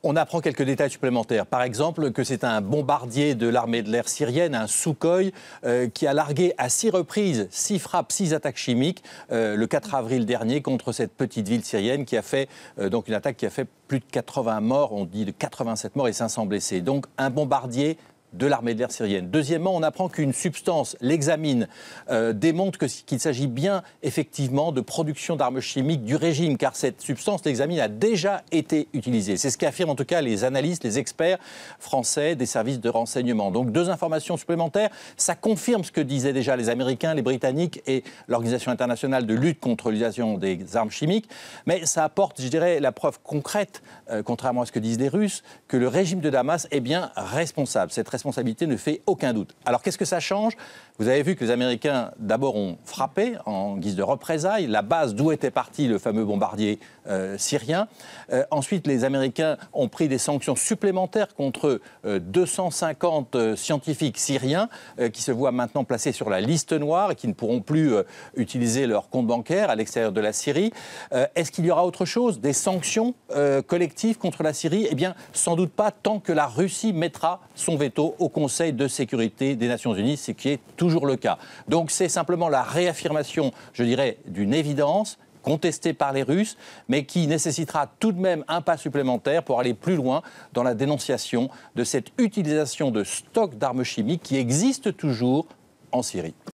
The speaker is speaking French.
On apprend quelques détails supplémentaires. Par exemple, que c'est un bombardier de l'armée de l'air syrienne, un Sukhoi, qui a largué à 6 reprises, 6 frappes, 6 attaques chimiques le 4 avril dernier contre cette petite ville syrienne qui a fait donc une attaque qui a fait plus de 80 morts, on dit de 87 morts et 500 blessés. Donc un bombardier de l'armée de l'air syrienne. Deuxièmement, on apprend qu'une substance, l'examine, démontre qu'il s'agit bien effectivement de production d'armes chimiques du régime, car cette substance, l'examine, a déjà été utilisée. C'est ce qu'affirment en tout cas les analystes, les experts français des services de renseignement. Donc 2 informations supplémentaires, ça confirme ce que disaient déjà les Américains, les Britanniques et l'Organisation internationale de lutte contre l'utilisation des armes chimiques, mais ça apporte, je dirais, la preuve concrète, contrairement à ce que disent les Russes, que le régime de Damas est bien responsable. Cette responsabilité ne fait aucun doute. Alors qu'est-ce que ça change ? Vous avez vu que les Américains d'abord ont frappé en guise de représailles la base d'où était parti le fameux bombardier syrien. Ensuite, les Américains ont pris des sanctions supplémentaires contre 250 scientifiques syriens qui se voient maintenant placés sur la liste noire et qui ne pourront plus utiliser leur compte bancaire à l'extérieur de la Syrie. Est-ce qu'il y aura autre chose ? Des sanctions collectives contre la Syrie ? Eh bien, sans doute pas tant que la Russie mettra son veto au Conseil de sécurité des Nations Unies, ce qui est toujours le cas. Donc c'est simplement la réaffirmation, je dirais, d'une évidence contestée par les Russes, mais qui nécessitera tout de même un pas supplémentaire pour aller plus loin dans la dénonciation de cette utilisation de stocks d'armes chimiques qui existent toujours en Syrie.